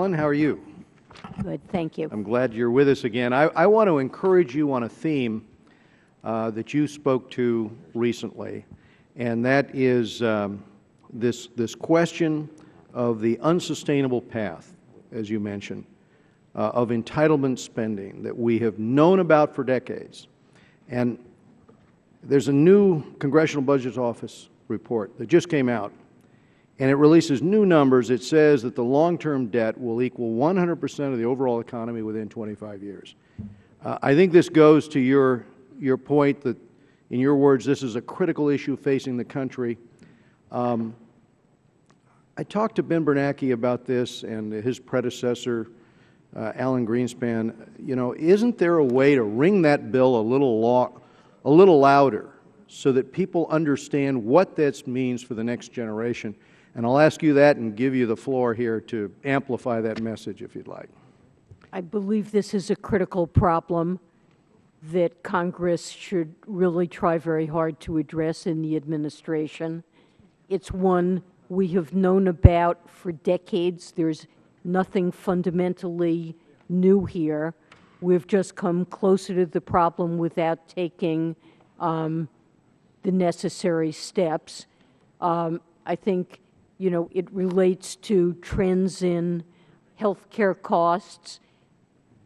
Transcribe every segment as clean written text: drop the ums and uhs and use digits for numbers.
Yellen, how are you? Good, thank you. I'm glad you're with us again. I want to encourage you on a theme that you spoke to recently, and that is this question of the unsustainable path, as you mentioned, of entitlement spending that we have known about for decades. And there's a new Congressional Budget Office report that just came out, and it releases new numbers. It says that the long-term debt will equal 100% of the overall economy within 25 years. I think this goes to your point that, in your words, this is a critical issue facing the country. I talked to Ben Bernanke about this and his predecessor, Alan Greenspan. You know, isn't there a way to ring that bill a little louder so that people understand what this means for the next generation? And I'll ask you that and give you the floor here to amplify that message if you'd like. I believe this is a critical problem that Congress should really try very hard to address in the administration. It's one we have known about for decades. There's nothing fundamentally new here. We've just come closer to the problem without taking the necessary steps. I think, you know, it relates to trends in healthcare costs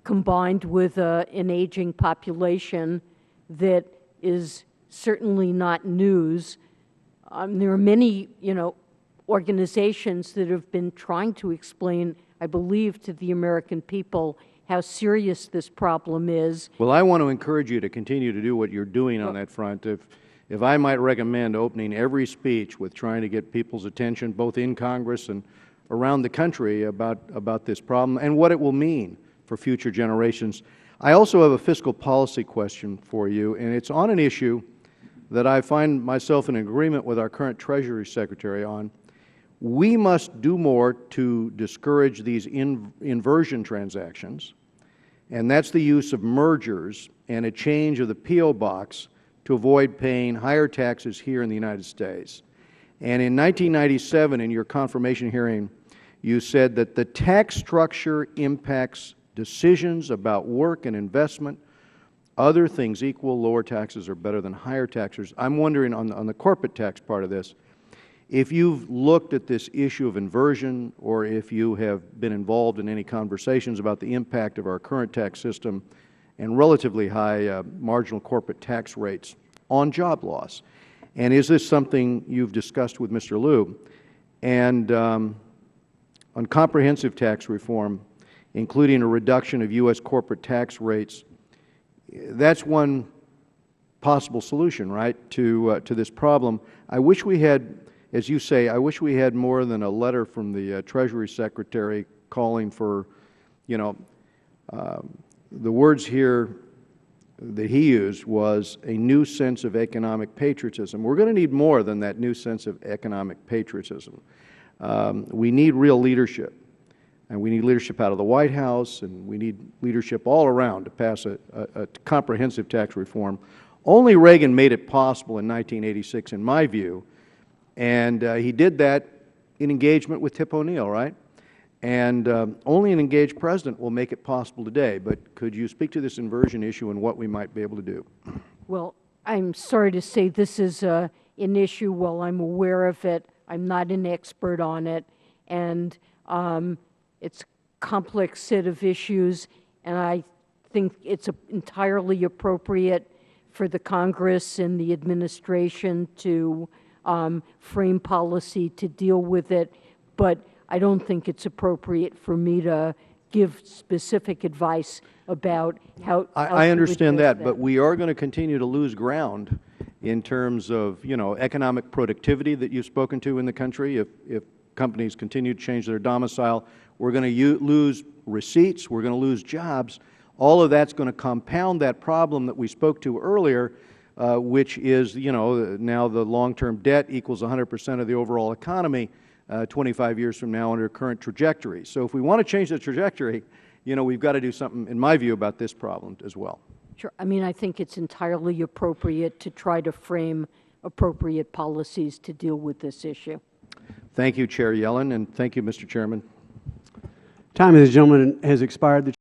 combined with an aging population that is certainly not news. There are many, you know, organizations that have been trying to explain, I believe, to the American people how serious this problem is. Well, I want to encourage you to continue to do what you're doing on that front. If I might recommend opening every speech with trying to get people's attention, both in Congress and around the country, about this problem and what it will mean for future generations. I also have a fiscal policy question for you, and it's on an issue that I find myself in agreement with our current Treasury Secretary on. We must do more to discourage these inversion transactions, and that's the use of mergers and a change of the P.O. box to avoid paying higher taxes here in the United States. And in 1997, in your confirmation hearing, you said that the tax structure impacts decisions about work and investment. Other things equal, lower taxes are better than higher taxes. I'm wondering on the corporate tax part of this, if you've looked at this issue of inversion or if you have been involved in any conversations about the impact of our current tax system and relatively high marginal corporate tax rates on job loss. And is this something you've discussed with Mr. Liu? And on comprehensive tax reform, including a reduction of U.S. corporate tax rates, that's one possible solution, right, to this problem. I wish we had, as you say, I wish we had more than a letter from the Treasury Secretary calling for, you know, the words here that he used was a new sense of economic patriotism. We're going to need more than that new sense of economic patriotism. We need real leadership, and we need leadership out of the White House, and we need leadership all around to pass a comprehensive tax reform. Only Reagan made it possible in 1986, in my view, and he did that in engagement with Tip O'Neill, right? And only an engaged president will make it possible today. But could you speak to this inversion issue and what we might be able to do? Well, I'm sorry to say this is an issue. While I'm aware of it, I'm not an expert on it. And it's a complex set of issues. And I think it's entirely appropriate for the Congress and the administration to frame policy to deal with it. But I don't think it's appropriate for me to give specific advice about how I understand that, but we are going to continue to lose ground in terms of, you know, economic productivity that you've spoken to in the country. If companies continue to change their domicile, we're going to lose receipts, we're going to lose jobs. All of that's going to compound that problem that we spoke to earlier, which is, you know, now the long-term debt equals 100% of the overall economy 25 years from now under current trajectory. So if we want to change the trajectory, you know, we've got to do something, in my view, about this problem as well. Sure. I mean, I think it's entirely appropriate to try to frame appropriate policies to deal with this issue. Thank you, Chair Yellen, and thank you, Mr. Chairman. Time of the gentleman has expired. The